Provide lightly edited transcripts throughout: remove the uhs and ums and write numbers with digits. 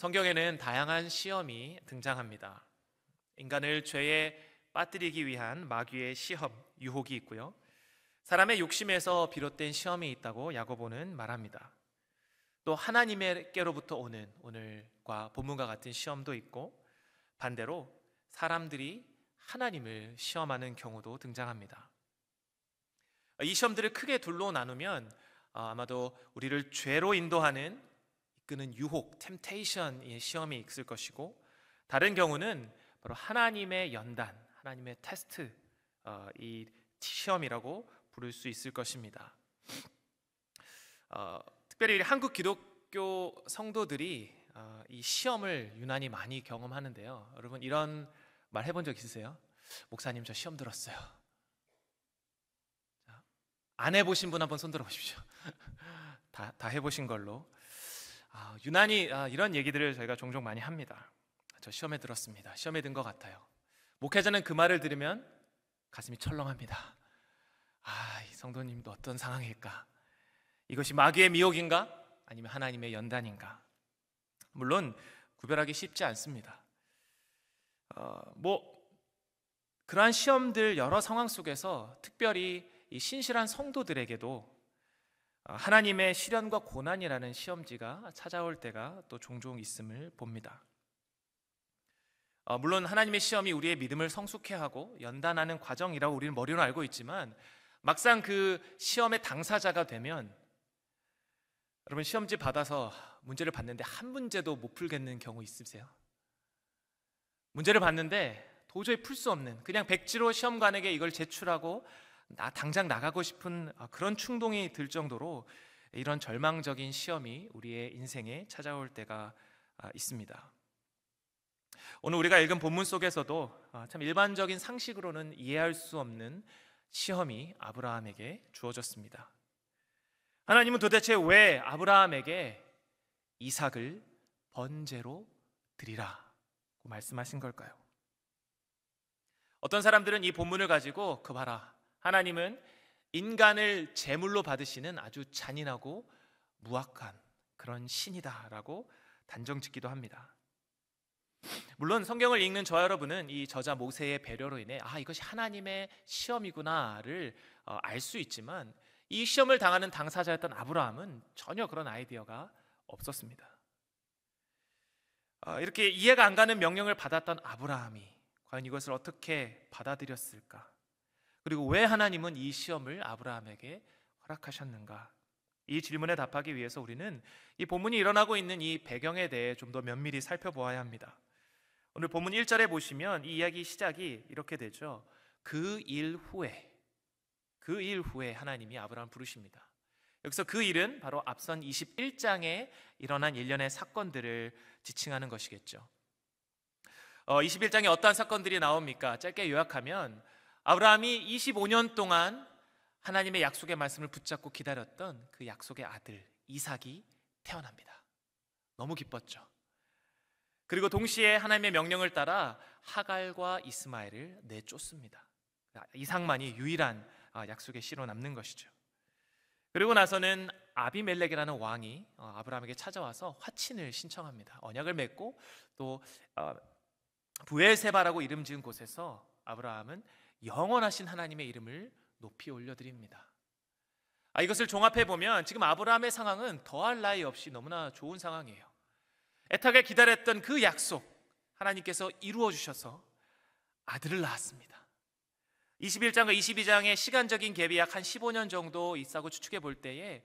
성경에는 다양한 시험이 등장합니다. 인간을 죄에 빠뜨리기 위한 마귀의 시험, 유혹이 있고요. 사람의 욕심에서 비롯된 시험이 있다고 야고보는 말합니다. 또 하나님께로부터 오는 오늘과 본문과 같은 시험도 있고, 반대로 사람들이 하나님을 시험하는 경우도 등장합니다. 이 시험들을 크게 둘로 나누면 아마도 우리를 죄로 인도하는, 이끄는 유혹, 템테이션의 시험이 있을 것이고, 다른 경우는 바로 하나님의 연단, 하나님의 테스트, 이 시험이라고 부를 수 있을 것입니다. 특별히 한국 기독교 성도들이 이 시험을 유난히 많이 경험하는데요. 여러분 이런 말 해본 적 있으세요? 목사님 저 시험 들었어요. 안 해보신 분 한번 손 들어 보십시오. 다 해보신 걸로. 유난히 이런 얘기들을 저희가 종종 많이 합니다. 저 시험에 들었습니다. 시험에 든 것 같아요. 목회자는 그 말을 들으면 가슴이 철렁합니다. 이 성도님도 어떤 상황일까? 이것이 마귀의 미혹인가? 아니면 하나님의 연단인가? 물론 구별하기 쉽지 않습니다. 그러한 시험들 여러 상황 속에서 특별히 이 신실한 성도들에게도 하나님의 시련과 고난이라는 시험지가 찾아올 때가 또 종종 있음을 봅니다. 물론 하나님의 시험이 우리의 믿음을 성숙해 하고 연단하는 과정이라고 우리는 머리로 알고 있지만, 막상 그 시험의 당사자가 되면, 여러분 시험지 받아서 문제를 봤는데 한 문제도 못 풀겠는 경우 있으세요? 문제를 봤는데 도저히 풀 수 없는, 그냥 백지로 시험관에게 이걸 제출하고 당장 나가고 싶은 그런 충동이 들 정도로 이런 절망적인 시험이 우리의 인생에 찾아올 때가 있습니다. 오늘 우리가 읽은 본문 속에서도 참 일반적인 상식으로는 이해할 수 없는 시험이 아브라함에게 주어졌습니다. 하나님은 도대체 왜 아브라함에게 이삭을 번제로 드리라고 말씀하신 걸까요? 어떤 사람들은 이 본문을 가지고 그 봐라, 하나님은 인간을 제물로 받으시는 아주 잔인하고 무악한 그런 신이다라고 단정짓기도 합니다. 물론 성경을 읽는 저와 여러분은 이 저자 모세의 배려로 인해 이것이 하나님의 시험이구나를 알 수 있지만, 이 시험을 당하는 당사자였던 아브라함은 전혀 그런 아이디어가 없었습니다. 이렇게 이해가 안 가는 명령을 받았던 아브라함이 과연 이것을 어떻게 받아들였을까? 그리고 왜 하나님은 이 시험을 아브라함에게 허락하셨는가? 이 질문에 답하기 위해서 우리는 이 본문이 일어나고 있는 이 배경에 대해 좀 더 면밀히 살펴보아야 합니다. 오늘 본문 1절에 보시면 이 이야기 시작이 이렇게 되죠. 그 일 후에 하나님이 아브라함을 부르십니다. 여기서 그 일은 바로 앞선 21장에 일어난 일련의 사건들을 지칭하는 것이겠죠. 21장에 어떠한 사건들이 나옵니까? 짧게 요약하면 아브라함이 25년 동안 하나님의 약속의 말씀을 붙잡고 기다렸던 그 약속의 아들 이삭이 태어납니다. 너무 기뻤죠. 그리고 동시에 하나님의 명령을 따라 하갈과 이스마엘을 내쫓습니다. 이삭만이 유일한 약속의 씨로 남는 것이죠. 그리고 나서는 아비멜렉이라는 왕이 아브라함에게 찾아와서 화친을 신청합니다. 언약을 맺고 또 브엘세바라고 이름 지은 곳에서 아브라함은 영원하신 하나님의 이름을 높이 올려드립니다. 이것을 종합해 보면 지금 아브라함의 상황은 더할 나위 없이 너무나 좋은 상황이에요. 애타게 기다렸던 그 약속 하나님께서 이루어 주셔서 아들을 낳았습니다. 21장과 22장의 시간적인 갭이 약 한 15년 정도 있다고 추측해 볼 때에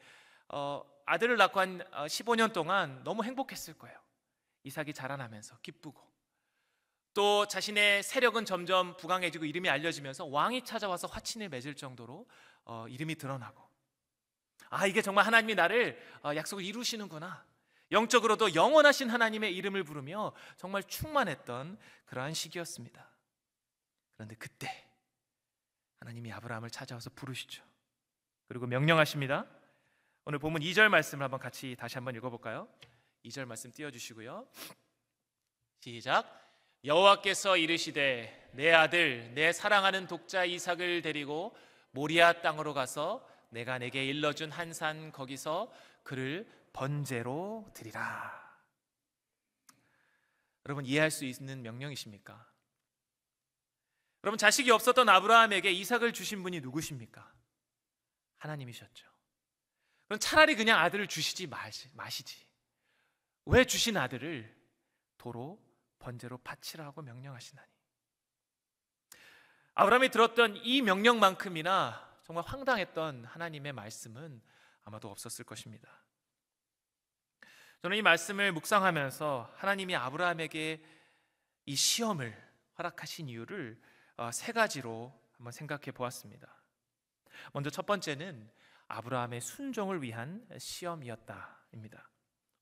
아들을 낳고 한 15년 동안 너무 행복했을 거예요. 이삭이 자라나면서 기쁘고, 또 자신의 세력은 점점 부강해지고 이름이 알려지면서 왕이 찾아와서 화친을 맺을 정도로 이름이 드러나고, 이게 정말 하나님이 나를 약속을 이루시는구나, 영적으로도 영원하신 하나님의 이름을 부르며 정말 충만했던 그러한 시기였습니다. 그런데 그때 하나님이 아브라함을 찾아와서 부르시죠. 그리고 명령하십니다. 오늘 본문 2절 말씀을 한번 같이 다시 한번 읽어볼까요? 2절 말씀 띄워주시고요. 시작. 여호와께서 이르시되 내 아들 내 사랑하는 독자 이삭을 데리고 모리아 땅으로 가서 내가 내게 일러준 한 산 거기서 그를 번제로 드리라. 여러분, 이해할 수 있는 명령이십니까? 여러분, 자식이 없었던 아브라함에게 이삭을 주신 분이 누구십니까? 하나님이셨죠. 그럼 차라리 그냥 아들을 주시지 마시지. 왜 주신 아들을 도로 번제로 바치라고 명령하시나니? 아브라함이 들었던 이 명령만큼이나 정말 황당했던 하나님의 말씀은 아마도 없었을 것입니다. 저는 이 말씀을 묵상하면서 하나님이 아브라함에게 이 시험을 허락하신 이유를 세 가지로 한번 생각해 보았습니다. 먼저 첫 번째는 아브라함의 순종을 위한 시험이었다입니다.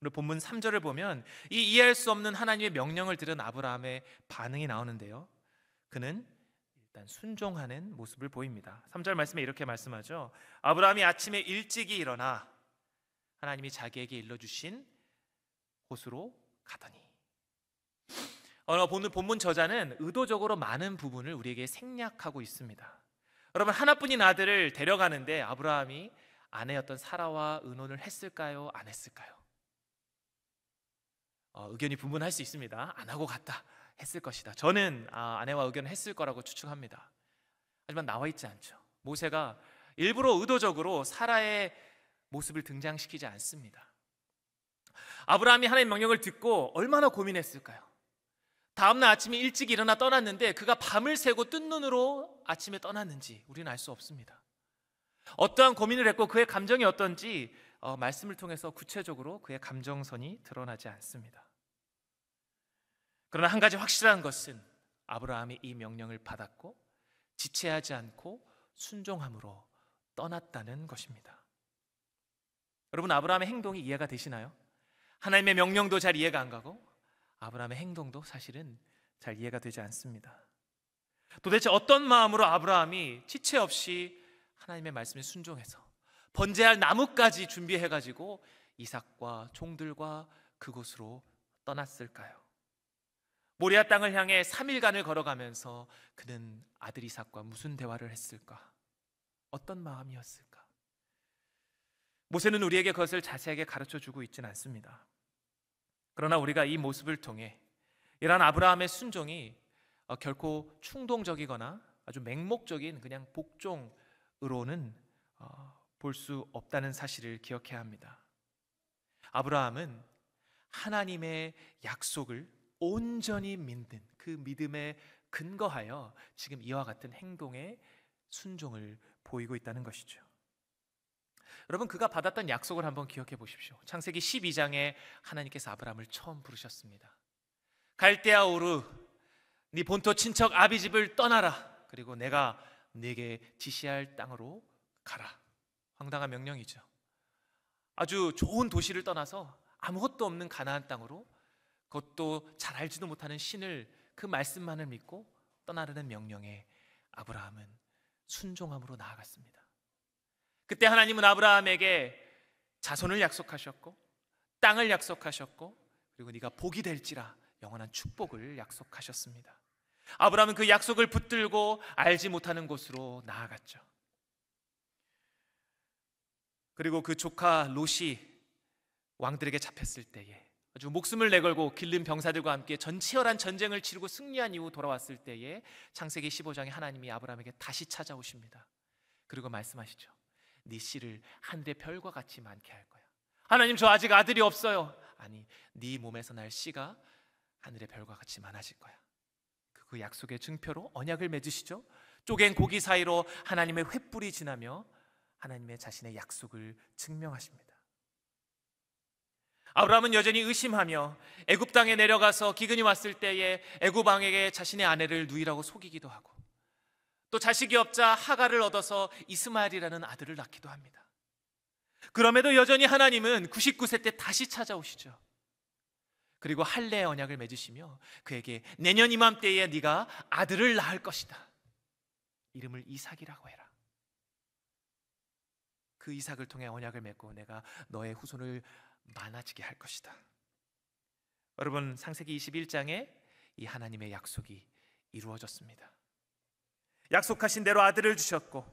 오늘 본문 3절을 보면 이 이해할 수 없는 하나님의 명령을 들은 아브라함의 반응이 나오는데요, 그는 일단 순종하는 모습을 보입니다. 3절 말씀에 이렇게 말씀하죠. 아브라함이 아침에 일찍이 일어나 하나님이 자기에게 일러주신 곳으로 가더니. 오늘 본문 저자는 의도적으로 많은 부분을 우리에게 생략하고 있습니다. 여러분, 하나뿐인 아들을 데려가는데 아브라함이 아내였던 사라와 의논을 했을까요? 안 했을까요? 의견이 분분할 수 있습니다. 안 하고 갔다 했을 것이다. 저는 아내와 의견을 했을 거라고 추측합니다. 하지만 나와 있지 않죠. 모세가 일부러 의도적으로 사라의 모습을 등장시키지 않습니다. 아브라함이 하나님의 명령을 듣고 얼마나 고민했을까요? 다음날 아침에 일찍 일어나 떠났는데 그가 밤을 새고 뜬 눈으로 아침에 떠났는지 우리는 알 수 없습니다. 어떠한 고민을 했고 그의 감정이 어떤지 말씀을 통해서 구체적으로 그의 감정선이 드러나지 않습니다. 그러나 한 가지 확실한 것은 아브라함이 이 명령을 받았고 지체하지 않고 순종함으로 떠났다는 것입니다. 여러분, 아브라함의 행동이 이해가 되시나요? 하나님의 명령도 잘 이해가 안 가고 아브라함의 행동도 사실은 잘 이해가 되지 않습니다. 도대체 어떤 마음으로 아브라함이 지체 없이 하나님의 말씀에 순종해서 번제할 나무까지 준비해가지고 이삭과 종들과 그곳으로 떠났을까요? 모리아 땅을 향해 3일간을 걸어가면서 그는 아들 이삭과 무슨 대화를 했을까? 어떤 마음이었을까? 모세는 우리에게 그것을 자세하게 가르쳐주고 있지는 않습니다. 그러나 우리가 이 모습을 통해 이러한 아브라함의 순종이 결코 충동적이거나 아주 맹목적인 그냥 복종으로는 볼 수 없다는 사실을 기억해야 합니다. 아브라함은 하나님의 약속을 온전히 믿는 그 믿음에 근거하여 지금 이와 같은 행동의 순종을 보이고 있다는 것이죠. 여러분, 그가 받았던 약속을 한번 기억해 보십시오. 창세기 12장에 하나님께서 아브라함을 처음 부르셨습니다. 갈대아 우르, 네 본토 친척 아비 집을 떠나라. 그리고 내가 네게 지시할 땅으로 가라. 황당한 명령이죠. 아주 좋은 도시를 떠나서 아무것도 없는 가나안 땅으로, 그것도 잘 알지도 못하는 신을, 그 말씀만을 믿고 떠나려는 명령에 아브라함은 순종함으로 나아갔습니다. 그때 하나님은 아브라함에게 자손을 약속하셨고 땅을 약속하셨고 그리고 네가 복이 될지라 영원한 축복을 약속하셨습니다. 아브라함은 그 약속을 붙들고 알지 못하는 곳으로 나아갔죠. 그리고 그 조카 롯이 왕들에게 잡혔을 때에 아주 목숨을 내걸고 길른 병사들과 함께 전치열한 전쟁을 치르고 승리한 이후 돌아왔을 때에 창세기 15장에 하나님이 아브라함에게 다시 찾아오십니다. 그리고 말씀하시죠. 네 씨를 하늘의 별과 같이 많게 할 거야. 하나님, 저 아직 아들이 없어요. 아니, 네 몸에서 날 씨가 하늘의 별과 같이 많아질 거야. 그 약속의 증표로 언약을 맺으시죠. 쪼갠 고기 사이로 하나님의 횃불이 지나며 하나님의 자신의 약속을 증명하십니다. 아브라함은 여전히 의심하며 애굽 땅에 내려가서 기근이 왔을 때에 애굽 왕에게 자신의 아내를 누이라고 속이기도 하고 또 자식이 없자 하갈을 얻어서 이스마엘이라는 아들을 낳기도 합니다. 그럼에도 여전히 하나님은 99세 때 다시 찾아오시죠. 그리고 할례의 언약을 맺으시며 그에게 내년 이맘때에 네가 아들을 낳을 것이다. 이름을 이삭이라고 해라. 그 이삭을 통해 언약을 맺고 내가 너의 후손을 많아지게 할 것이다. 여러분, 창세기 21장에 이 하나님의 약속이 이루어졌습니다. 약속하신 대로 아들을 주셨고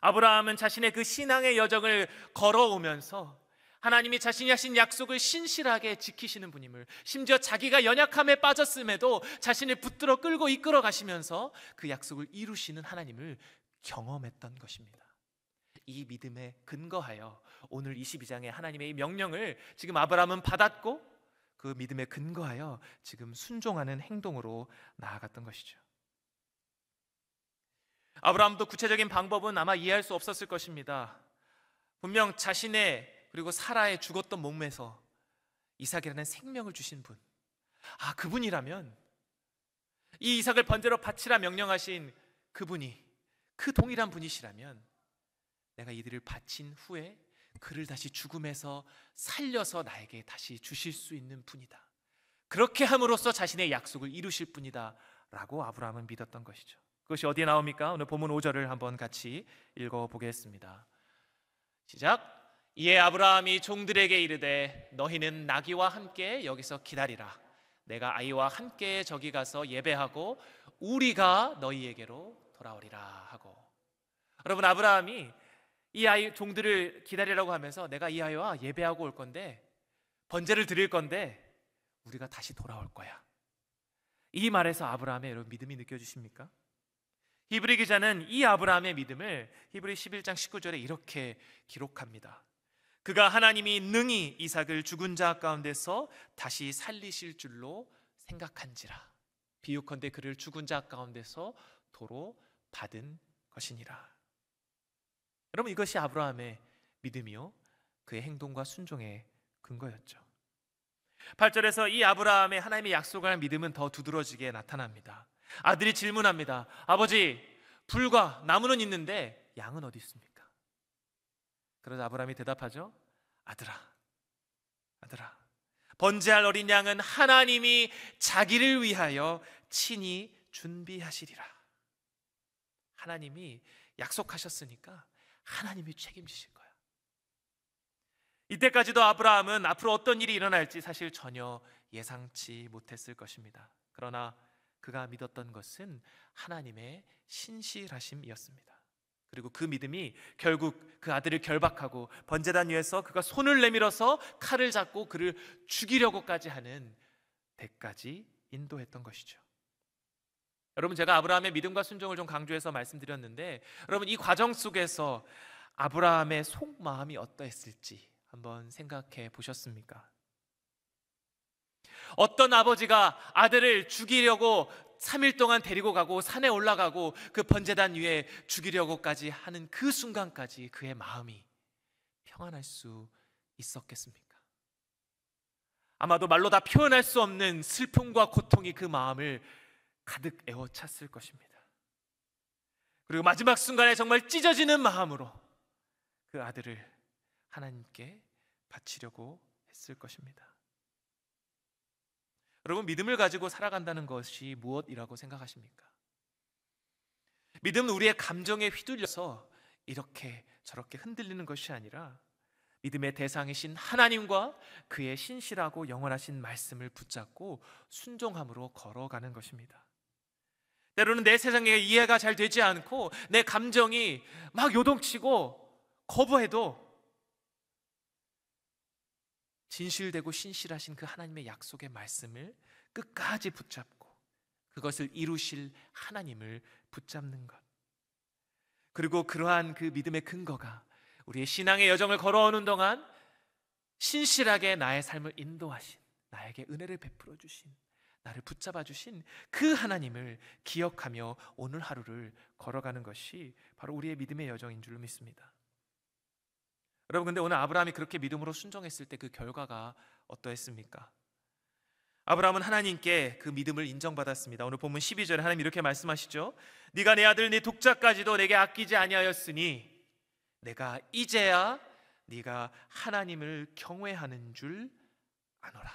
아브라함은 자신의 그 신앙의 여정을 걸어오면서 하나님이 자신이 하신 약속을 신실하게 지키시는 분임을, 심지어 자기가 연약함에 빠졌음에도 자신을 붙들어 끌고 이끌어 가시면서 그 약속을 이루시는 하나님을 경험했던 것입니다. 이 믿음에 근거하여 오늘 22장의 하나님의 이 명령을 지금 아브라함은 받았고, 그 믿음에 근거하여 지금 순종하는 행동으로 나아갔던 것이죠. 아브라함도 구체적인 방법은 아마 이해할 수 없었을 것입니다. 분명 자신의 그리고 사라의 죽었던 몸에서 이삭이라는 생명을 주신 분, 그분이라면, 이 이삭을 번제로 바치라 명령하신 그분이 그 동일한 분이시라면 내가 이들을 바친 후에 그를 다시 죽음에서 살려서 나에게 다시 주실 수 있는 분이다, 그렇게 함으로써 자신의 약속을 이루실 분이다 라고 아브라함은 믿었던 것이죠. 그것이 어디에 나옵니까? 오늘 본문 5절을 한번 같이 읽어보겠습니다. 시작. 이에 아브라함이 종들에게 이르되 너희는 나귀와 함께 여기서 기다리라. 내가 아이와 함께 저기 가서 예배하고 우리가 너희에게로 돌아오리라 하고. 여러분, 아브라함이 이 아이 종들을 기다리라고 하면서 내가 이 아이와 예배하고 올 건데, 번제를 드릴 건데 우리가 다시 돌아올 거야, 이 말에서 아브라함의 여러분 믿음이 느껴지십니까? 히브리 기자는 이 아브라함의 믿음을 히브리 11장 19절에 이렇게 기록합니다. 그가 하나님이 능히 이삭을 죽은 자 가운데서 다시 살리실 줄로 생각한지라. 비유컨대 그를 죽은 자 가운데서 도로 받은 것이니라. 여러분, 이것이 아브라함의 믿음이요 그의 행동과 순종의 근거였죠. 8절에서 이 아브라함의 하나님의 약속을 한 믿음은 더 두드러지게 나타납니다. 아들이 질문합니다. 아버지, 불과 나무는 있는데 양은 어디 있습니까? 그러자 아브라함이 대답하죠. 아들아, 번제할 어린 양은 하나님이 자기를 위하여 친히 준비하시리라. 하나님이 약속하셨으니까 하나님이 책임지실 거야. 이때까지도 아브라함은 앞으로 어떤 일이 일어날지 사실 전혀 예상치 못했을 것입니다. 그러나 그가 믿었던 것은 하나님의 신실하심이었습니다. 그리고 그 믿음이 결국 그 아들을 결박하고 번제단 위에서 그가 손을 내밀어서 칼을 잡고 그를 죽이려고까지 하는 데까지 인도했던 것이죠. 여러분, 제가 아브라함의 믿음과 순종을 좀 강조해서 말씀드렸는데, 여러분, 이 과정 속에서 아브라함의 속마음이 어떠했을지 한번 생각해 보셨습니까? 어떤 아버지가 아들을 죽이려고 3일 동안 데리고 가고 산에 올라가고 그 번제단 위에 죽이려고까지 하는 그 순간까지 그의 마음이 평안할 수 있었겠습니까? 아마도 말로 다 표현할 수 없는 슬픔과 고통이 그 마음을 가득 에워찼을 것입니다. 그리고 마지막 순간에 정말 찢어지는 마음으로 그 아들을 하나님께 바치려고 했을 것입니다. 여러분, 믿음을 가지고 살아간다는 것이 무엇이라고 생각하십니까? 믿음은 우리의 감정에 휘둘려서 이렇게 저렇게 흔들리는 것이 아니라 믿음의 대상이신 하나님과 그의 신실하고 영원하신 말씀을 붙잡고 순종함으로 걸어가는 것입니다. 때로는 내 세상에 이해가 잘 되지 않고 내 감정이 막 요동치고 거부해도 진실되고 신실하신 그 하나님의 약속의 말씀을 끝까지 붙잡고 그것을 이루실 하나님을 붙잡는 것, 그리고 그러한 그 믿음의 근거가 우리의 신앙의 여정을 걸어오는 동안 신실하게 나의 삶을 인도하신, 나에게 은혜를 베풀어 주신, 나를 붙잡아 주신 그 하나님을 기억하며 오늘 하루를 걸어가는 것이 바로 우리의 믿음의 여정인 줄 믿습니다. 여러분, 근데 오늘 아브라함이 그렇게 믿음으로 순종했을 때 그 결과가 어떠했습니까? 아브라함은 하나님께 그 믿음을 인정받았습니다. 오늘 본문 12절에 하나님 이렇게 말씀하시죠. 네가 내 아들 네 독자까지도 내게 아끼지 아니하였으니 내가 이제야 네가 하나님을 경외하는 줄 아노라.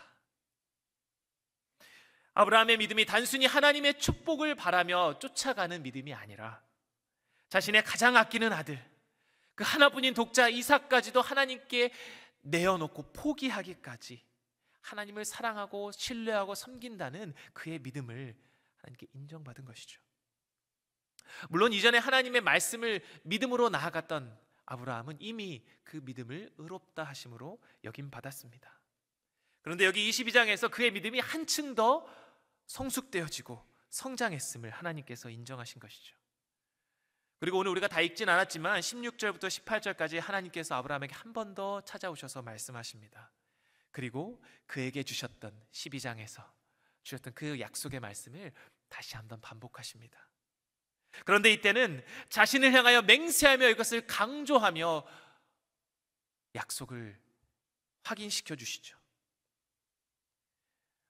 아브라함의 믿음이 단순히 하나님의 축복을 바라며 쫓아가는 믿음이 아니라 자신의 가장 아끼는 아들, 그 하나뿐인 독자 이삭까지도 하나님께 내어놓고 포기하기까지 하나님을 사랑하고 신뢰하고 섬긴다는 그의 믿음을 하나님께 인정받은 것이죠. 물론 이전에 하나님의 말씀을 믿음으로 나아갔던 아브라함은 이미 그 믿음을 의롭다 하심으로 여김 받았습니다. 그런데 여기 22장에서 그의 믿음이 한층 더 성숙되어지고 성장했음을 하나님께서 인정하신 것이죠. 그리고 오늘 우리가 다 읽진 않았지만 16절부터 18절까지 하나님께서 아브라함에게 한 번 더 찾아오셔서 말씀하십니다. 그리고 그에게 주셨던 12장에서 주셨던 그 약속의 말씀을 다시 한번 반복하십니다. 그런데 이때는 자신을 향하여 맹세하며 이것을 강조하며 약속을 확인시켜 주시죠.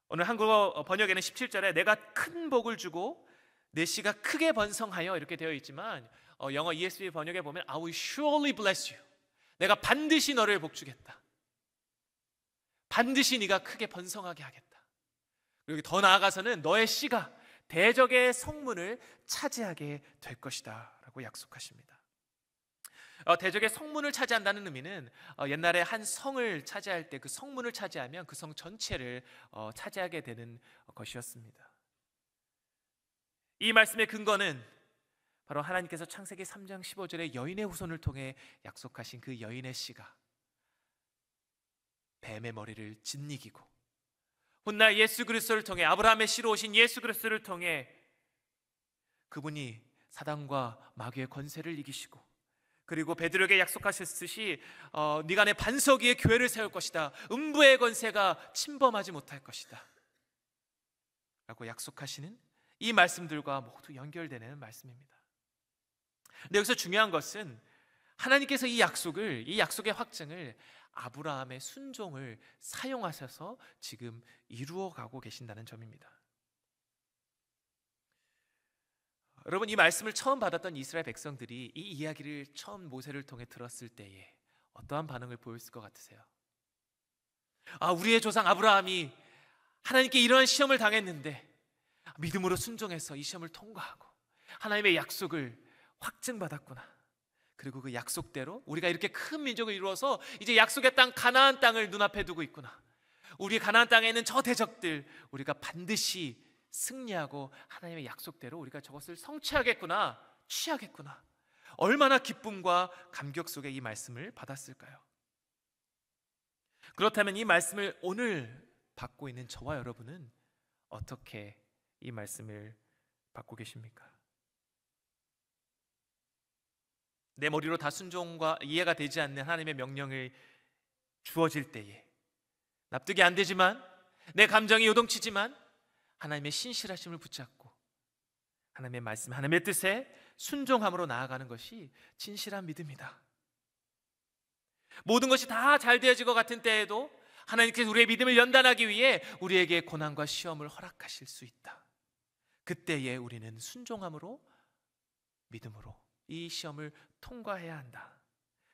오늘 한국어 번역에는 17절에 내가 큰 복을 주고 내 씨가 크게 번성하여 이렇게 되어 있지만 영어 ESV 번역에 보면 I will surely bless you. 내가 반드시 너를 복주겠다. 반드시 네가 크게 번성하게 하겠다. 그리고 더 나아가서는 너의 씨가 대적의 성문을 차지하게 될 것이다 라고 약속하십니다. 대적의 성문을 차지한다는 의미는 옛날에 한 성을 차지할 때 그 성문을 차지하면 그 성 전체를 차지하게 되는 것이었습니다. 이 말씀의 근거는 바로 하나님께서 창세기 3장 15절에 여인의 후손을 통해 약속하신 그 여인의 씨가 뱀의 머리를 짓이기고 훗날 예수 그리스도를 통해 아브라함의 씨로 오신 예수 그리스도를 통해 그분이 사단과 마귀의 권세를 이기시고 그리고 베드로에게 약속하셨듯이 네가 내 반석 위에 교회를 세울 것이다. 음부의 권세가 침범하지 못할 것이다 라고 약속하시는 이 말씀들과 모두 연결되는 말씀입니다. 근데 여기서 중요한 것은 하나님께서 이 약속의 확증을 아브라함의 순종을 사용하셔서 지금 이루어가고 계신다는 점입니다. 여러분, 이 말씀을 처음 받았던 이스라엘 백성들이 이 이야기를 처음 모세를 통해 들었을 때에 어떠한 반응을 보였을 것 같으세요? 우리의 조상 아브라함이 하나님께 이러한 시험을 당했는데 믿음으로 순종해서 이 시험을 통과하고 하나님의 약속을 확증받았구나. 그리고 그 약속대로 우리가 이렇게 큰 민족을 이루어서 이제 약속의 땅 가나안 땅을 눈앞에 두고 있구나. 우리 가나안 땅에 있는 저 대적들 우리가 반드시 승리하고 하나님의 약속대로 우리가 저것을 성취하겠구나, 취하겠구나. 얼마나 기쁨과 감격 속에 이 말씀을 받았을까요? 그렇다면 이 말씀을 오늘 받고 있는 저와 여러분은 어떻게 이 말씀을 받고 계십니까? 내 머리로 다 순종과 이해가 되지 않는 하나님의 명령을 주어질 때에 납득이 안 되지만 내 감정이 요동치지만 하나님의 신실하심을 붙잡고 하나님의 말씀, 하나님의 뜻에 순종함으로 나아가는 것이 진실한 믿음이다. 모든 것이 다 잘 되어질 것 같은 때에도 하나님께서 우리의 믿음을 연단하기 위해 우리에게 고난과 시험을 허락하실 수 있다. 그때에 우리는 순종함으로, 믿음으로 이 시험을 통과해야 한다.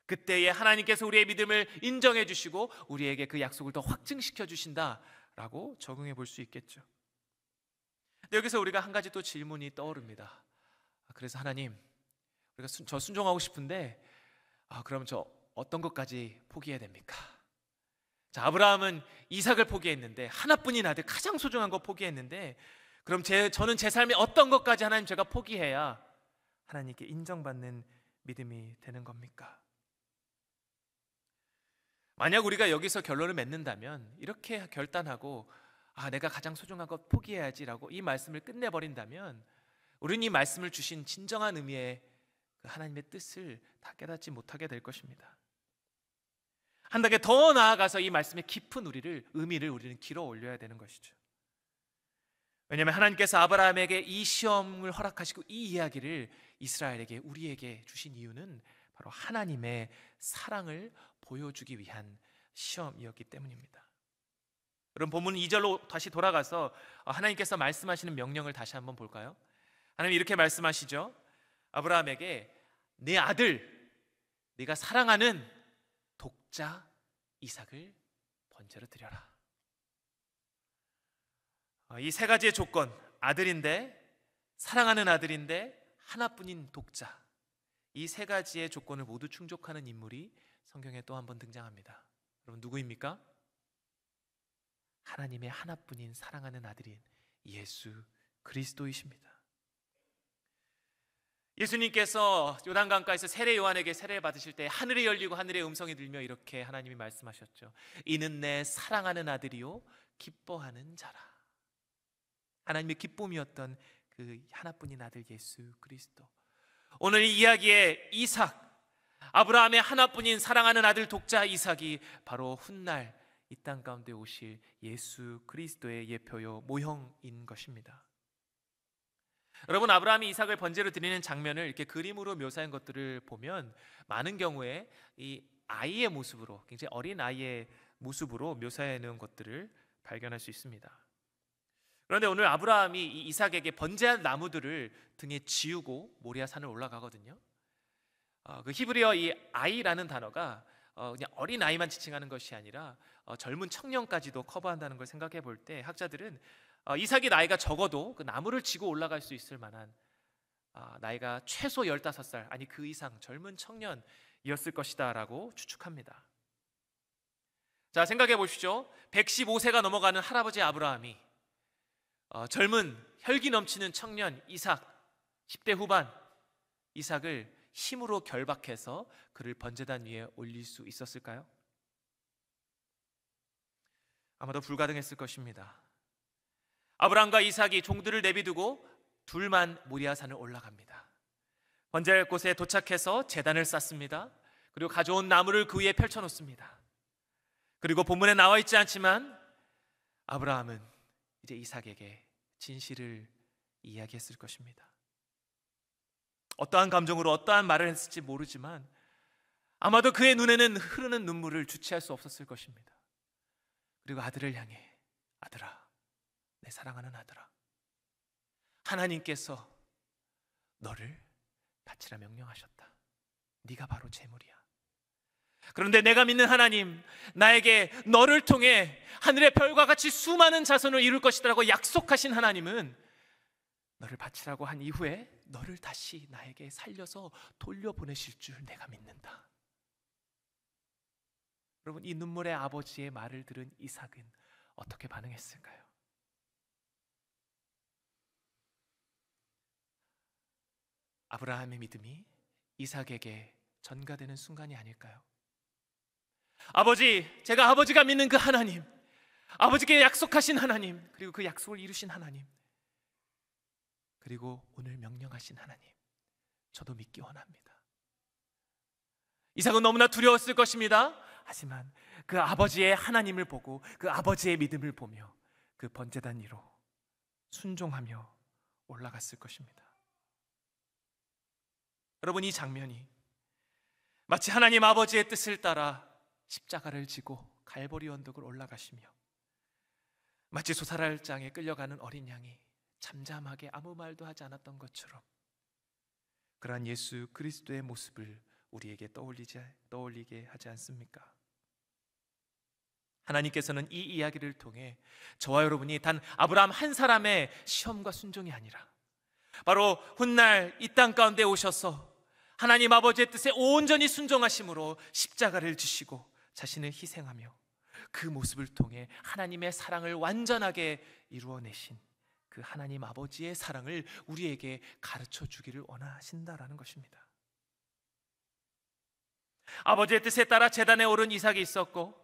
그때에 하나님께서 우리의 믿음을 인정해 주시고 우리에게 그 약속을 더 확증시켜 주신다라고 적용해 볼 수 있겠죠. 근데 여기서 우리가 한 가지 또 질문이 떠오릅니다. 그래서 하나님, 우리가 저 순종하고 싶은데 그럼 저 어떤 것까지 포기해야 됩니까? 자, 아브라함은 이삭을 포기했는데 하나뿐인 아들, 가장 소중한 거 포기했는데 그럼 저는 제 삶에 어떤 것까지 하나님 제가 포기해야 하나님께 인정받는 믿음이 되는 겁니까? 만약 우리가 여기서 결론을 맺는다면, 이렇게 결단하고 내가 가장 소중한 것 포기해야지라고 이 말씀을 끝내버린다면 우리는 이 말씀을 주신 진정한 의미의 그 하나님의 뜻을 다 깨닫지 못하게 될 것입니다. 한 단계 더 나아가서 이 말씀의 깊은 의미를 우리는 길어 올려야 되는 것이죠. 왜냐하면 하나님께서 아브라함에게 이 시험을 허락하시고 이 이야기를 이스라엘에게, 우리에게 주신 이유는 바로 하나님의 사랑을 보여주기 위한 시험이었기 때문입니다. 그럼 본문 2절로 다시 돌아가서 하나님께서 말씀하시는 명령을 다시 한번 볼까요? 하나님 이렇게 말씀하시죠. 아브라함에게 내 아들, 네가 사랑하는 독자 이삭을 번제로 드려라. 이 세 가지의 조건, 아들인데, 사랑하는 아들인데, 하나뿐인 독자, 이 세 가지의 조건을 모두 충족하는 인물이 성경에 또 한 번 등장합니다. 여러분, 누구입니까? 하나님의 하나뿐인 사랑하는 아들인 예수 그리스도이십니다. 예수님께서 요단강가에서 세례 요한에게 세례를 받으실 때 하늘이 열리고 하늘의 음성이 들며 이렇게 하나님이 말씀하셨죠. 이는 내 사랑하는 아들이요 기뻐하는 자라. 하나님의 기쁨이었던 그 하나뿐인 아들 예수 그리스도. 오늘 이 이야기의 이삭, 아브라함의 하나뿐인 사랑하는 아들 독자 이삭이 바로 훗날 이 땅 가운데 오실 예수 그리스도의 예표요 모형인 것입니다. 여러분, 아브라함이 이삭을 번제로 드리는 장면을 이렇게 그림으로 묘사한 것들을 보면 많은 경우에 이 아이의 모습으로, 굉장히 어린 아이의 모습으로 묘사해 놓은 것들을 발견할 수 있습니다. 그런데 오늘 아브라함이 이 이삭에게 번제한 나무들을 등에 지우고 모리아 산을 올라가거든요. 그 히브리어 이 아이라는 단어가 그냥 어린 아이만 지칭하는 것이 아니라 젊은 청년까지도 커버한다는 걸 생각해 볼 때 학자들은 이삭이 나이가 적어도 그 나무를 지고 올라갈 수 있을 만한 나이가 최소 15살, 아니 그 이상 젊은 청년이었을 것이다 라고 추측합니다. 자, 생각해 보십시오. 115세가 넘어가는 할아버지 아브라함이 젊은 혈기 넘치는 청년 이삭, 10대 후반 이삭을 힘으로 결박해서 그를 번제단 위에 올릴 수 있었을까요? 아마도 불가능했을 것입니다. 아브라함과 이삭이 종들을 내비두고 둘만 모리아산을 올라갑니다. 번제할 곳에 도착해서 제단을 쌓습니다. 그리고 가져온 나무를 그 위에 펼쳐놓습니다. 그리고 본문에 나와 있지 않지만 아브라함은 이제 이삭에게 진실을 이야기했을 것입니다. 어떠한 감정으로 어떠한 말을 했을지 모르지만 아마도 그의 눈에는 흐르는 눈물을 주체할 수 없었을 것입니다. 그리고 아들을 향해, 아들아, 내 사랑하는 아들아, 하나님께서 너를 바치라 명령하셨다. 네가 바로 제물이야. 그런데 내가 믿는 하나님, 나에게 너를 통해 하늘의 별과 같이 수많은 자손을 이룰 것이라고 약속하신 하나님은 너를 바치라고 한 이후에 너를 다시 나에게 살려서 돌려보내실 줄 내가 믿는다. 여러분, 이 눈물의 아버지의 말을 들은 이삭은 어떻게 반응했을까요? 아브라함의 믿음이 이삭에게 전가되는 순간이 아닐까요? 아버지, 제가 아버지가 믿는 그 하나님, 아버지께 약속하신 하나님, 그리고 그 약속을 이루신 하나님, 그리고 오늘 명령하신 하나님, 저도 믿기 원합니다. 이삭은 너무나 두려웠을 것입니다. 하지만 그 아버지의 하나님을 보고 그 아버지의 믿음을 보며 그 번제단 위로 순종하며 올라갔을 것입니다. 여러분, 이 장면이 마치 하나님 아버지의 뜻을 따라 십자가를 지고 갈보리 언덕을 올라가시며 마치 소살할장에 끌려가는 어린 양이 잠잠하게 아무 말도 하지 않았던 것처럼 그러한 예수 그리스도의 모습을 우리에게 떠올리게 하지 않습니까? 하나님께서는 이 이야기를 통해 저와 여러분이 단 아브라함 한 사람의 시험과 순종이 아니라 바로 훗날 이 땅 가운데 오셔서 하나님 아버지의 뜻에 온전히 순종하심으로 십자가를 지시고 자신을 희생하며 그 모습을 통해 하나님의 사랑을 완전하게 이루어내신 그 하나님 아버지의 사랑을 우리에게 가르쳐 주기를 원하신다라는 것입니다. 아버지의 뜻에 따라 제단에 오른 이삭이 있었고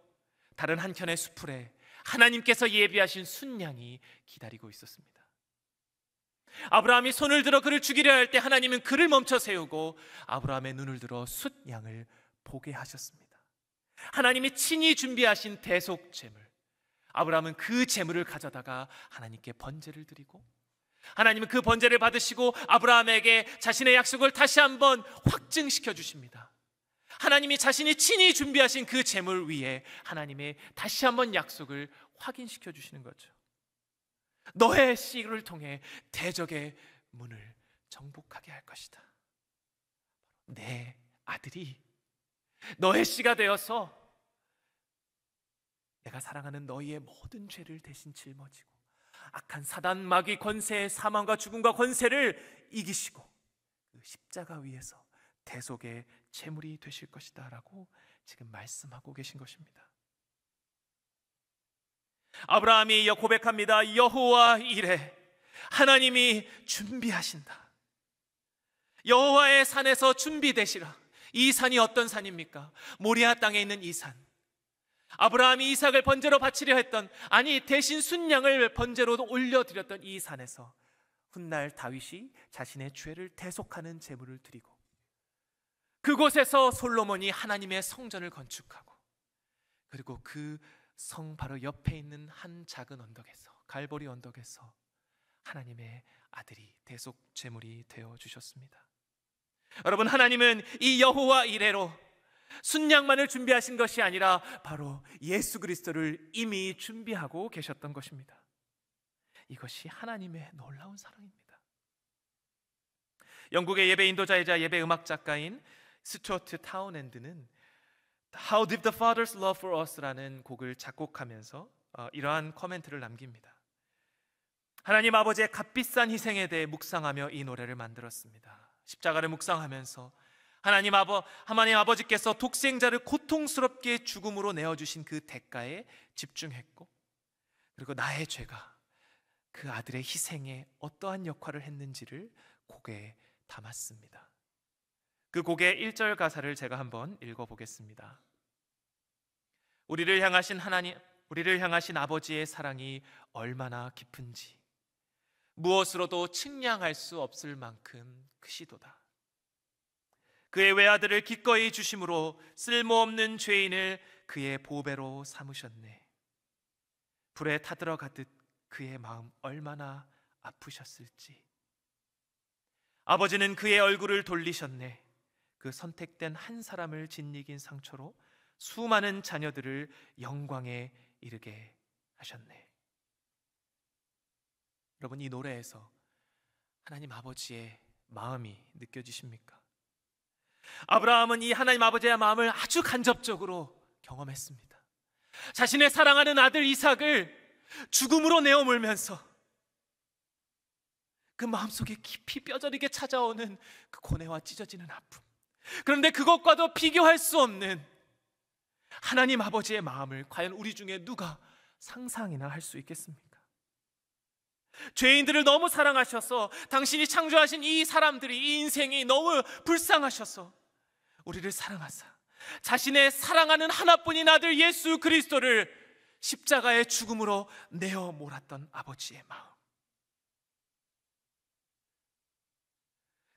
다른 한켠의 수풀에 하나님께서 예비하신 순양이 기다리고 있었습니다. 아브라함이 손을 들어 그를 죽이려 할 때 하나님은 그를 멈춰 세우고 아브라함의 눈을 들어 숫양을 보게 하셨습니다. 하나님이 친히 준비하신 대속 제물, 아브라함은 그 제물을 가져다가 하나님께 번제를 드리고 하나님은 그 번제를 받으시고 아브라함에게 자신의 약속을 다시 한번 확증시켜 주십니다. 하나님이 자신이 친히 준비하신 그 제물 위에 하나님의 다시 한번 약속을 확인시켜 주시는 거죠. 너의 씨를 통해 대적의 문을 정복하게 할 것이다. 내 아들이 너의 씨가 되어서 내가 사랑하는 너희의 모든 죄를 대신 짊어지고 악한 사단 마귀 권세의 사망과 죽음과 권세를 이기시고 그 십자가 위에서 대속의 제물이 되실 것이다 라고 지금 말씀하고 계신 것입니다. 아브라함이 고백합니다. 여호와 이레, 하나님이 준비하신다. 여호와의 산에서 준비되시라. 이 산이 어떤 산입니까? 모리아 땅에 있는 이 산. 아브라함이 이삭을 번제로 바치려 했던, 아니 대신 순양을 번제로 올려드렸던 이 산에서 훗날 다윗이 자신의 죄를 대속하는 제물을 드리고, 그곳에서 솔로몬이 하나님의 성전을 건축하고, 그리고 그 성 바로 옆에 있는 한 작은 언덕에서, 갈보리 언덕에서 하나님의 아들이 대속 제물이 되어 주셨습니다. 여러분, 하나님은 이 여호와 이레로 순양만을 준비하신 것이 아니라 바로 예수 그리스도를 이미 준비하고 계셨던 것입니다. 이것이 하나님의 놀라운 사랑입니다. 영국의 예배 인도자이자 예배 음악 작가인 스튜어트 타운엔드는 How Deep the Father's Love for Us라는 곡을 작곡하면서 이러한 코멘트를 남깁니다. 하나님 아버지의 값비싼 희생에 대해 묵상하며 이 노래를 만들었습니다. 십자가를 묵상하면서 하나님 아버지께서 독생자를 고통스럽게 죽음으로 내어주신 그 대가에 집중했고, 그리고 나의 죄가 그 아들의 희생에 어떠한 역할을 했는지를 곡에 담았습니다. 그 곡의 1절 가사를 제가 한번 읽어보겠습니다. 우리를 향하신 아버지의 사랑이 얼마나 깊은지 무엇으로도 측량할 수 없을 만큼 크시도다. 그의 외아들을 기꺼이 주심으로 쓸모없는 죄인을 그의 보배로 삼으셨네. 불에 타들어가듯 그의 마음 얼마나 아프셨을지. 아버지는 그의 얼굴을 돌리셨네. 그 선택된 한 사람을 짓이긴 상처로 수많은 자녀들을 영광에 이르게 하셨네. 여러분, 이 노래에서 하나님 아버지의 마음이 느껴지십니까? 아브라함은 이 하나님 아버지의 마음을 아주 간접적으로 경험했습니다. 자신의 사랑하는 아들 이삭을 죽음으로 내어몰면서 그 마음속에 깊이 뼈저리게 찾아오는 그 고뇌와 찢어지는 아픔, 그런데 그것과도 비교할 수 없는 하나님 아버지의 마음을 과연 우리 중에 누가 상상이나 할 수 있겠습니까? 죄인들을 너무 사랑하셔서, 당신이 창조하신 이 사람들이, 이 인생이 너무 불쌍하셔서 우리를 사랑하사 자신의 사랑하는 하나뿐인 아들 예수 그리스도를 십자가의 죽음으로 내어 몰았던 아버지의 마음,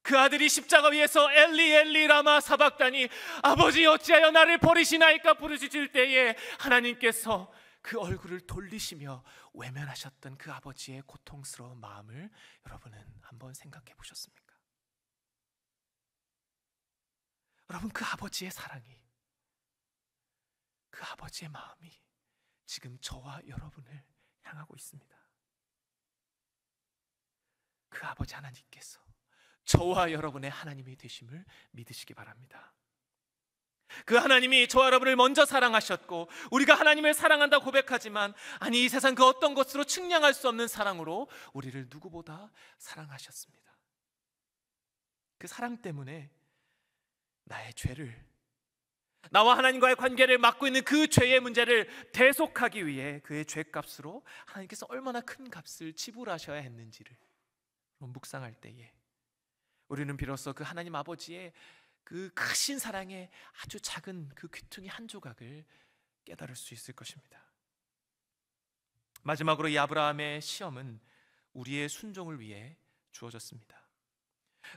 그 아들이 십자가 위에서 엘리 엘리 라마 사박다니, 아버지 어찌하여 나를 버리시나이까 부르짖을 때에 하나님께서 그 얼굴을 돌리시며 외면하셨던 그 아버지의 고통스러운 마음을 여러분은 한번 생각해 보셨습니까? 여러분, 그 아버지의 사랑이, 그 아버지의 마음이 지금 저와 여러분을 향하고 있습니다. 그 아버지 하나님께서 저와 여러분의 하나님이 되심을 믿으시기 바랍니다. 그 하나님이 저와 여러분을 먼저 사랑하셨고, 우리가 하나님을 사랑한다 고백하지만, 아니 이 세상 그 어떤 것으로 측량할 수 없는 사랑으로 우리를 누구보다 사랑하셨습니다. 그 사랑 때문에 나의 죄를, 나와 하나님과의 관계를 막고 있는 그 죄의 문제를 대속하기 위해 그의 죄값으로 하나님께서 얼마나 큰 값을 지불하셔야 했는지를 묵상할 때에 우리는 비로소 그 하나님 아버지의 그 크신 사랑의 아주 작은 그 귀퉁이 한 조각을 깨달을 수 있을 것입니다. 마지막으로 이 아브라함의 시험은 우리의 순종을 위해 주어졌습니다.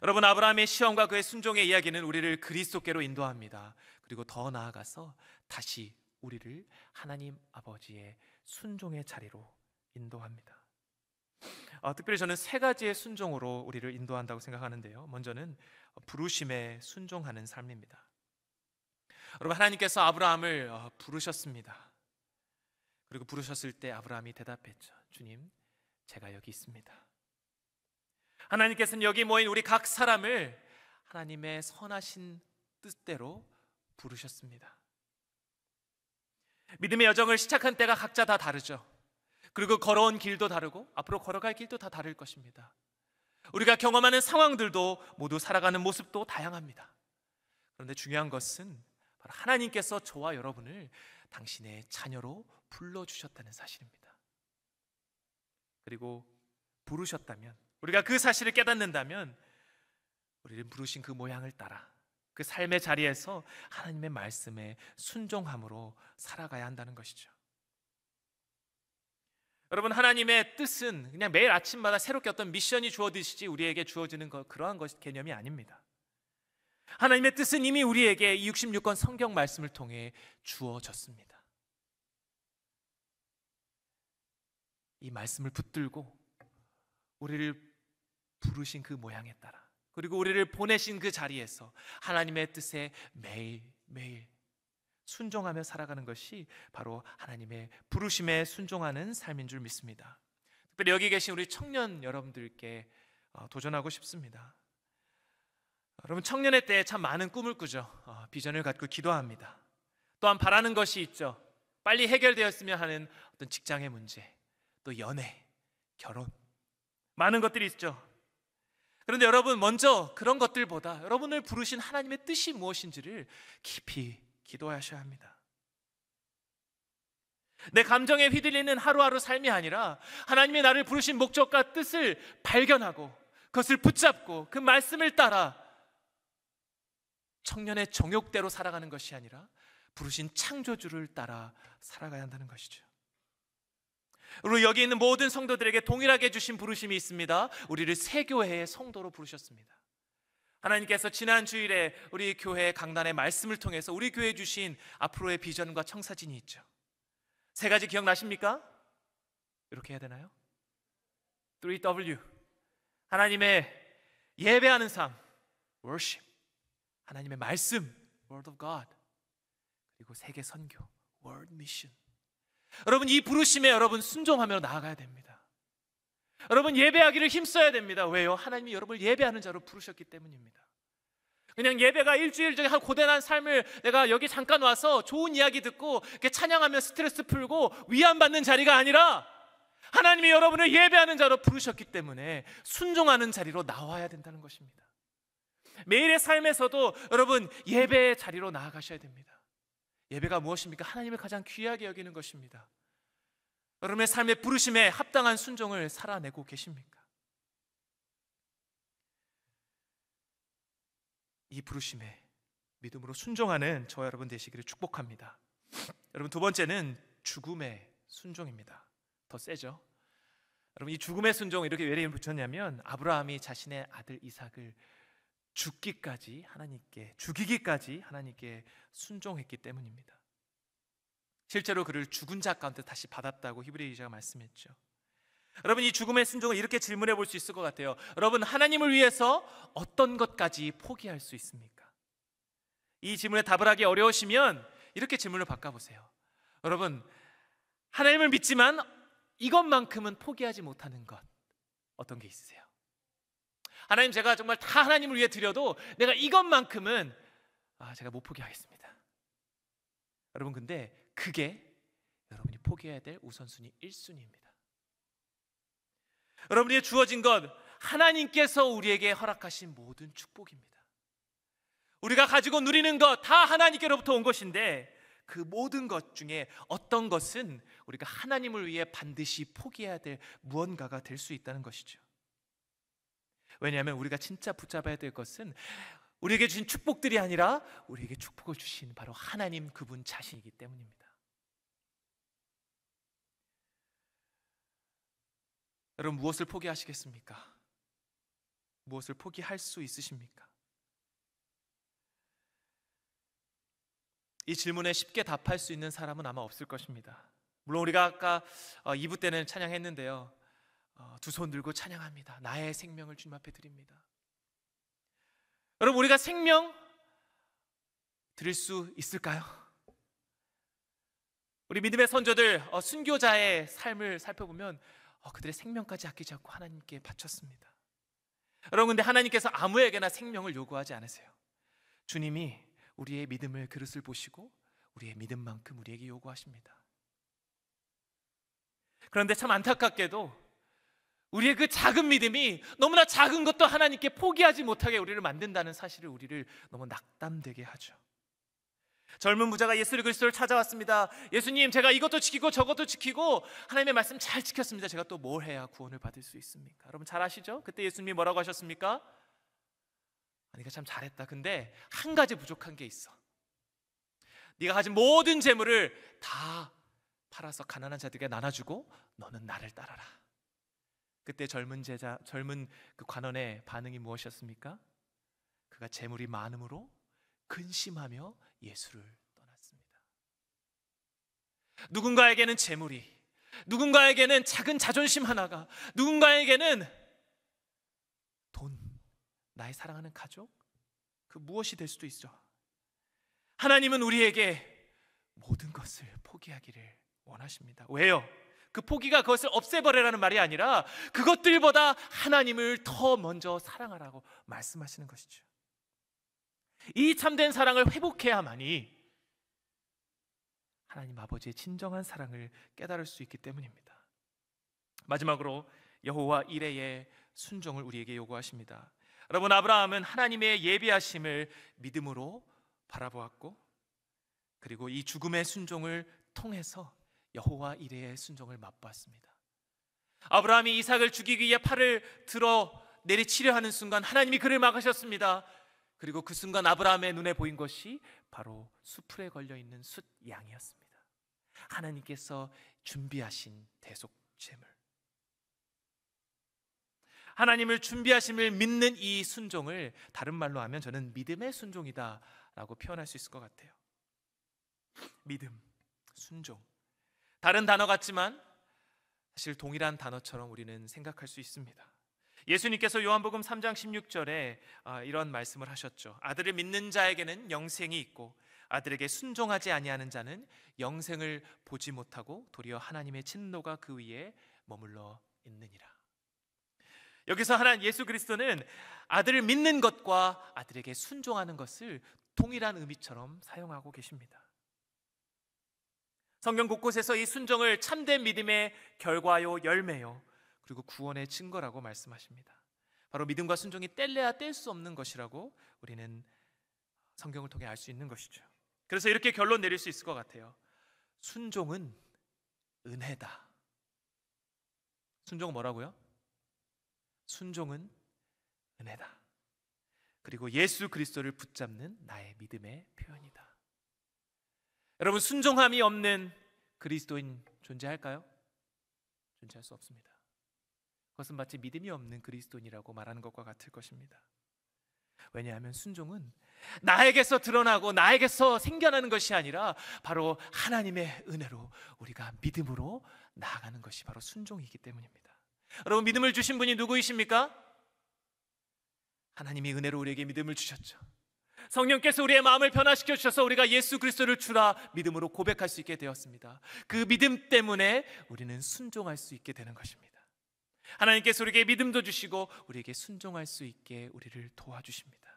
여러분, 아브라함의 시험과 그의 순종의 이야기는 우리를 그리스도께로 인도합니다. 그리고 더 나아가서 다시 우리를 하나님 아버지의 순종의 자리로 인도합니다. 특별히 저는 세 가지의 순종으로 우리를 인도한다고 생각하는데요. 먼저는 부르심에 순종하는 삶입니다. 여러분, 하나님께서 아브라함을 부르셨습니다. 그리고 부르셨을 때 아브라함이 대답했죠. 주님, 제가 여기 있습니다. 하나님께서는 여기 모인 우리 각 사람을 하나님의 선하신 뜻대로 부르셨습니다. 믿음의 여정을 시작한 때가 각자 다 다르죠. 그리고 걸어온 길도 다르고 앞으로 걸어갈 길도 다 다를 것입니다. 우리가 경험하는 상황들도 모두 살아가는 모습도 다양합니다. 그런데 중요한 것은 바로 하나님께서 저와 여러분을 당신의 자녀로 불러주셨다는 사실입니다. 그리고 부르셨다면, 우리가 그 사실을 깨닫는다면 우리를 부르신 그 모양을 따라 그 삶의 자리에서 하나님의 말씀에 순종함으로 살아가야 한다는 것이죠. 여러분, 하나님의 뜻은 그냥 매일 아침마다 새롭게 어떤 미션이 주어지듯이 우리에게 주어지는 그러한 개념이 아닙니다. 하나님의 뜻은 이미 우리에게 이 66권 성경 말씀을 통해 주어졌습니다. 이 말씀을 붙들고 우리를 부르신 그 모양에 따라, 그리고 우리를 보내신 그 자리에서 하나님의 뜻에 매일매일 순종하며 살아가는 것이 바로 하나님의 부르심에 순종하는 삶인 줄 믿습니다. 특별히 여기 계신 우리 청년 여러분들께 도전하고 싶습니다. 여러분, 청년의 때에 참 많은 꿈을 꾸죠. 비전을 갖고 기도합니다. 또한 바라는 것이 있죠. 빨리 해결되었으면 하는 어떤 직장의 문제, 또 연애, 결혼, 많은 것들이 있죠. 그런데 여러분, 먼저 그런 것들보다 여러분을 부르신 하나님의 뜻이 무엇인지를 깊이 기도하셔야 합니다. 내 감정에 휘둘리는 하루하루 삶이 아니라 하나님의 나를 부르신 목적과 뜻을 발견하고 그것을 붙잡고 그 말씀을 따라 청년의 정욕대로 살아가는 것이 아니라 부르신 창조주를 따라 살아가야 한다는 것이죠. 그리고 여기 있는 모든 성도들에게 동일하게 주신 부르심이 있습니다. 우리를 새 교회의 성도로 부르셨습니다. 하나님께서 지난 주일에 우리 교회 강단의 말씀을 통해서 우리 교회에 주신 앞으로의 비전과 청사진이 있죠. 세 가지 기억나십니까? 이렇게 해야 되나요? 3W, 하나님의 예배하는 삶, worship, 하나님의 말씀, word of God, 그리고 세계 선교, world mission. 여러분, 이 부르심에 여러분 순종하며 나아가야 됩니다. 여러분, 예배하기를 힘써야 됩니다. 왜요? 하나님이 여러분을 예배하는 자로 부르셨기 때문입니다. 그냥 예배가 일주일 중에 한 고단한 삶을 내가 여기 잠깐 와서 좋은 이야기 듣고 이렇게 찬양하며 스트레스 풀고 위안받는 자리가 아니라 하나님이 여러분을 예배하는 자로 부르셨기 때문에 순종하는 자리로 나와야 된다는 것입니다. 매일의 삶에서도 여러분 예배의 자리로 나아가셔야 됩니다. 예배가 무엇입니까? 하나님을 가장 귀하게 여기는 것입니다. 여러분의 삶의 부르심에 합당한 순종을 살아내고 계십니까? 이 부르심에 믿음으로 순종하는 저와 여러분 되시기를 축복합니다. 여러분, 두 번째는 죽음의 순종입니다. 더 세죠? 여러분, 이 죽음의 순종 이렇게 왜 이름을 붙였냐면 아브라함이 자신의 아들 이삭을 죽기까지 하나님께 순종했기 때문입니다. 실제로 그를 죽은 자 가운데 다시 받았다고 히브리 기자가 말씀했죠. 여러분, 이 죽음의 순종을 이렇게 질문해 볼 수 있을 것 같아요. 여러분, 하나님을 위해서 어떤 것까지 포기할 수 있습니까? 이 질문에 답을 하기 어려우시면 이렇게 질문을 바꿔보세요. 여러분, 하나님을 믿지만 이것만큼은 포기하지 못하는 것, 어떤 게 있으세요? 하나님, 제가 정말 다 하나님을 위해 드려도 내가 이것만큼은 제가 못 포기하겠습니다. 여러분, 근데 그게 여러분이 포기해야 될 우선순위 1순위입니다. 여러분에게 주어진 것, 하나님께서 우리에게 허락하신 모든 축복입니다. 우리가 가지고 누리는 것 다 하나님께로부터 온 것인데 그 모든 것 중에 어떤 것은 우리가 하나님을 위해 반드시 포기해야 될 무언가가 될 수 있다는 것이죠. 왜냐하면 우리가 진짜 붙잡아야 될 것은 우리에게 주신 축복들이 아니라 우리에게 축복을 주신 바로 하나님 그분 자신이기 때문입니다. 여러분, 무엇을 포기하시겠습니까? 무엇을 포기할 수 있으십니까? 이 질문에 쉽게 답할 수 있는 사람은 아마 없을 것입니다. 물론 우리가 아까 2부 때는 찬양했는데요, 두 손 들고 찬양합니다. 나의 생명을 주님 앞에 드립니다. 여러분, 우리가 생명 드릴 수 있을까요? 우리 믿음의 선조들, 순교자의 삶을 살펴보면 그들의 생명까지 아끼지 않고 하나님께 바쳤습니다. 여러분, 근데 하나님께서 아무에게나 생명을 요구하지 않으세요. 주님이 우리의 믿음을 그릇을 보시고 우리의 믿음만큼 우리에게 요구하십니다. 그런데 참 안타깝게도 우리의 그 작은 믿음이 너무나 작은 것도 하나님께 포기하지 못하게 우리를 만든다는 사실을 우리를 너무 낙담되게 하죠. 젊은 부자가 예수 그리스도를 찾아왔습니다. 예수님, 제가 이것도 지키고 저것도 지키고 하나님의 말씀 잘 지켰습니다. 제가 또 뭘 해야 구원을 받을 수 있습니까? 여러분 잘 아시죠? 그때 예수님이 뭐라고 하셨습니까? 네가 참 잘했다. 근데 한 가지 부족한 게 있어. 네가 가진 모든 재물을 다 팔아서 가난한 자들에게 나눠주고 너는 나를 따라라. 그때 젊은 그 관원의 반응이 무엇이었습니까? 그가 재물이 많음으로 근심하며 예수를 떠났습니다. 누군가에게는 재물이, 누군가에게는 작은 자존심 하나가, 누군가에게는 돈, 나의 사랑하는 가족, 그 무엇이 될 수도 있죠. 하나님은 우리에게 모든 것을 포기하기를 원하십니다. 왜요? 그 포기가 그것을 없애버리라는 말이 아니라 그것들보다 하나님을 더 먼저 사랑하라고 말씀하시는 것이죠. 이 참된 사랑을 회복해야만이 하나님 아버지의 진정한 사랑을 깨달을 수 있기 때문입니다. 마지막으로 여호와 이레의 순종을 우리에게 요구하십니다. 여러분, 아브라함은 하나님의 예비하심을 믿음으로 바라보았고, 그리고 이 죽음의 순종을 통해서 여호와 이레의 순종을 맛보았습니다. 아브라함이 이삭을 죽이기 위해 팔을 들어 내리치려 하는 순간 하나님이 그를 막으셨습니다. 그리고 그 순간 아브라함의 눈에 보인 것이 바로 수풀에 걸려있는 숫양이었습니다. 하나님께서 준비하신 대속제물, 하나님을 준비하심을 믿는 이 순종을 다른 말로 하면 저는 믿음의 순종이다 라고 표현할 수 있을 것 같아요. 믿음, 순종, 다른 단어 같지만 사실 동일한 단어처럼 우리는 생각할 수 있습니다. 예수님께서 요한복음 3장 16절에 이런 말씀을 하셨죠. 아들을 믿는 자에게는 영생이 있고 아들에게 순종하지 아니하는 자는 영생을 보지 못하고 도리어 하나님의 진노가 그 위에 머물러 있느니라. 여기서 예수 그리스도는 아들을 믿는 것과 아들에게 순종하는 것을 동일한 의미처럼 사용하고 계십니다. 성경 곳곳에서 이 순종을 참된 믿음의 결과요, 열매요, 그리고 구원의 증거라고 말씀하십니다. 바로 믿음과 순종이 뗄래야 뗄 수 없는 것이라고 우리는 성경을 통해 알 수 있는 것이죠. 그래서 이렇게 결론 내릴 수 있을 것 같아요. 순종은 은혜다. 순종은 뭐라고요? 순종은 은혜다. 그리고 예수 그리스도를 붙잡는 나의 믿음의 표현이다. 여러분, 순종함이 없는 그리스도인 존재할까요? 존재할 수 없습니다. 그것은 마치 믿음이 없는 그리스도인이라고 말하는 것과 같을 것입니다. 왜냐하면 순종은 나에게서 드러나고 나에게서 생겨나는 것이 아니라 바로 하나님의 은혜로 우리가 믿음으로 나아가는 것이 바로 순종이기 때문입니다. 여러분, 믿음을 주신 분이 누구이십니까? 하나님이 은혜로 우리에게 믿음을 주셨죠. 성령께서 우리의 마음을 변화시켜 주셔서 우리가 예수 그리스도를 주라 믿음으로 고백할 수 있게 되었습니다. 그 믿음 때문에 우리는 순종할 수 있게 되는 것입니다. 하나님께서 우리에게 믿음도 주시고 우리에게 순종할 수 있게 우리를 도와주십니다.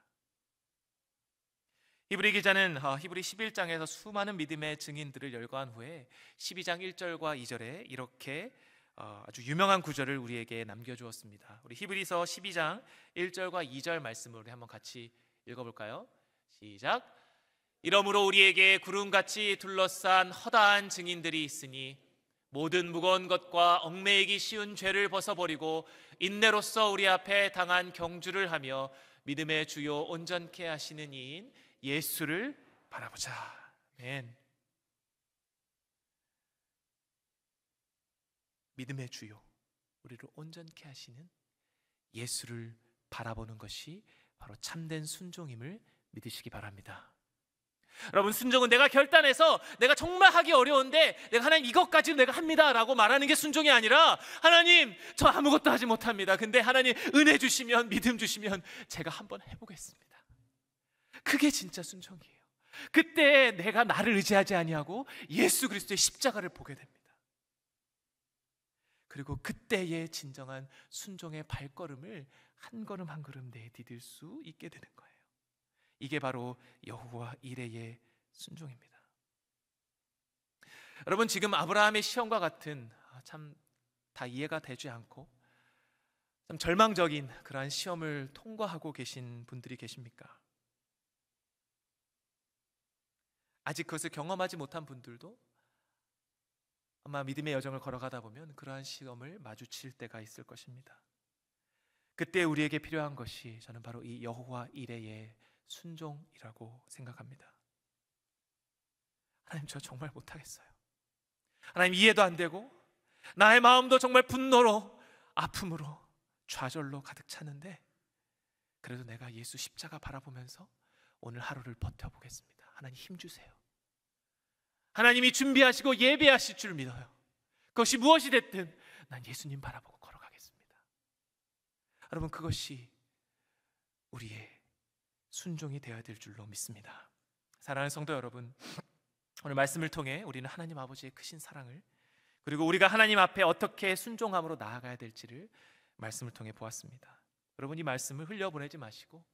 히브리 기자는 히브리 11장에서 수많은 믿음의 증인들을 열거한 후에 12장 1절과 2절에 이렇게 아주 유명한 구절을 우리에게 남겨주었습니다. 우리 히브리서 12장 1절과 2절 말씀을 우리 한번 같이 읽어볼까요? 시작. 이러므로 우리에게 구름같이 둘러싼 허다한 증인들이 있으니 모든 무거운 것과 얽매이기 쉬운 죄를 벗어버리고 인내로써 우리 앞에 당한 경주를 하며 믿음의 주요 온전케 하시는 이인 예수를 바라보자. 아멘. 믿음의 주요, 우리를 온전케 하시는 예수를 바라보는 것이 바로 참된 순종임을 믿으시기 바랍니다. 여러분, 순종은 내가 결단해서 내가 정말 하기 어려운데 내가 하나님 이것까지는 내가 합니다 라고 말하는 게 순종이 아니라 하나님 저 아무것도 하지 못합니다. 근데 하나님 은혜 주시면, 믿음 주시면 제가 한번 해보겠습니다. 그게 진짜 순종이에요. 그때 내가 나를 의지하지 아니하고 예수 그리스도의 십자가를 보게 됩니다. 그리고 그때의 진정한 순종의 발걸음을 한 걸음 한 걸음 내디딜 수 있게 되는 거예요. 이게 바로 여호와 이레의 순종입니다. 여러분, 지금 아브라함의 시험과 같은 참 다 이해가 되지 않고 참 절망적인 그러한 시험을 통과하고 계신 분들이 계십니까? 아직 그것을 경험하지 못한 분들도 아마 믿음의 여정을 걸어가다 보면 그러한 시험을 마주칠 때가 있을 것입니다. 그때 우리에게 필요한 것이 저는 바로 이 여호와 이레의 순종이라고 생각합니다. 하나님, 저 정말 못하겠어요. 하나님, 이해도 안 되고 나의 마음도 정말 분노로, 아픔으로, 좌절로 가득 차는데 그래도 내가 예수 십자가 바라보면서 오늘 하루를 버텨보겠습니다. 하나님, 힘주세요. 하나님이 준비하시고 예배하실 줄 믿어요. 그것이 무엇이 됐든 난 예수님 바라보고 걸어가겠습니다. 여러분, 그것이 우리의 순종이 되어야 될 줄로 믿습니다. 사랑하는 성도 여러분, 오늘 말씀을 통해 우리는 하나님 아버지의 크신 사랑을, 그리고 우리가 하나님 앞에 어떻게 순종함으로 나아가야 될지를 말씀을 통해 보았습니다. 여러분, 이 말씀을 흘려보내지 마시고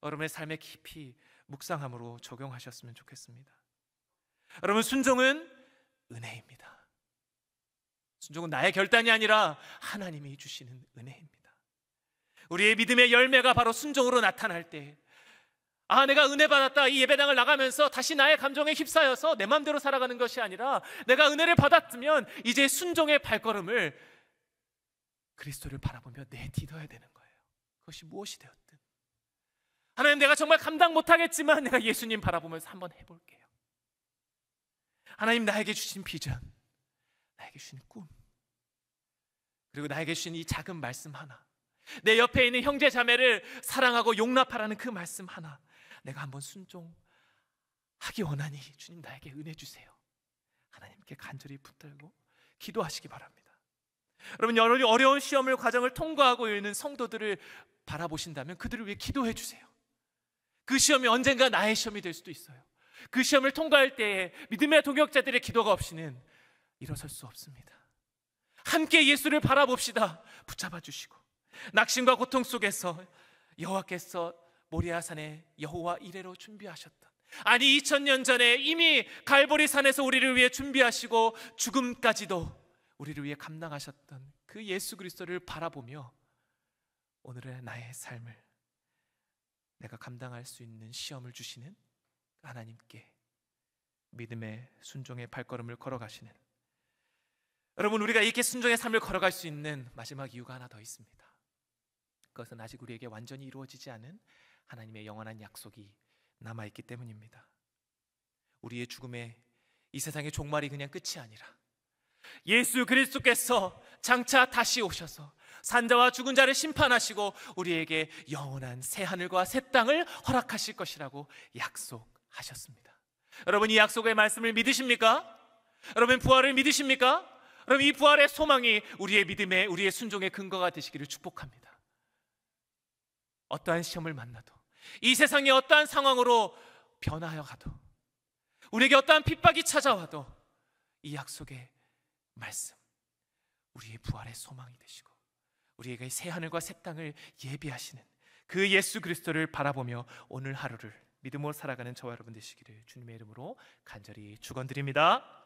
여러분의 삶에 깊이 묵상함으로 적용하셨으면 좋겠습니다. 여러분, 순종은 은혜입니다. 순종은 나의 결단이 아니라 하나님이 주시는 은혜입니다. 우리의 믿음의 열매가 바로 순종으로 나타날 때, 내가 은혜 받았다, 이 예배당을 나가면서 다시 나의 감정에 휩싸여서 내 마음대로 살아가는 것이 아니라 내가 은혜를 받았으면 이제 순종의 발걸음을 그리스도를 바라보며 내딛어야 되는 거예요. 그것이 무엇이 되었든, 하나님, 내가 정말 감당 못하겠지만 내가 예수님 바라보면서 한번 해볼게요. 하나님, 나에게 주신 비전, 나에게 주신 꿈, 그리고 나에게 주신 이 작은 말씀 하나, 내 옆에 있는 형제 자매를 사랑하고 용납하라는 그 말씀 하나, 내가 한번 순종하기 원하니 주님, 나에게 은혜 주세요. 하나님께 간절히 붙들고 기도하시기 바랍니다. 여러분, 어려운 시험을, 과정을 통과하고 있는 성도들을 바라보신다면 그들을 위해 기도해 주세요. 그 시험이 언젠가 나의 시험이 될 수도 있어요. 그 시험을 통과할 때에 믿음의 동역자들의 기도가 없이는 일어설 수 없습니다. 함께 예수를 바라봅시다. 붙잡아 주시고 낙심과 고통 속에서 여호와께서 모리아산에 여호와 이레로 준비하셨던, 아니 2000년 전에 이미 갈보리 산에서 우리를 위해 준비하시고 죽음까지도 우리를 위해 감당하셨던 그 예수 그리스도를 바라보며 오늘의 나의 삶을, 내가 감당할 수 있는 시험을 주시는 하나님께 믿음의 순종의 발걸음을 걸어가시는, 여러분, 우리가 이렇게 순종의 삶을 걸어갈 수 있는 마지막 이유가 하나 더 있습니다. 그것은 아직 우리에게 완전히 이루어지지 않은 하나님의 영원한 약속이 남아있기 때문입니다. 우리의 죽음에 이 세상의 종말이 그냥 끝이 아니라 예수 그리스도께서 장차 다시 오셔서 산자와 죽은 자를 심판하시고 우리에게 영원한 새 하늘과 새 땅을 허락하실 것이라고 약속하셨습니다. 여러분, 이 약속의 말씀을 믿으십니까? 여러분, 부활을 믿으십니까? 여러분, 이 부활의 소망이 우리의 믿음의, 우리의 순종의 근거가 되시기를 축복합니다. 어떠한 시험을 만나도, 이 세상이 어떠한 상황으로 변화하여 가도, 우리에게 어떠한 핍박이 찾아와도 이 약속의 말씀, 우리의 부활의 소망이 되시고 우리에게 새 하늘과 새 땅을 예비하시는 그 예수 그리스도를 바라보며 오늘 하루를 믿음으로 살아가는 저와 여러분 되시기를 주님의 이름으로 간절히 축원드립니다.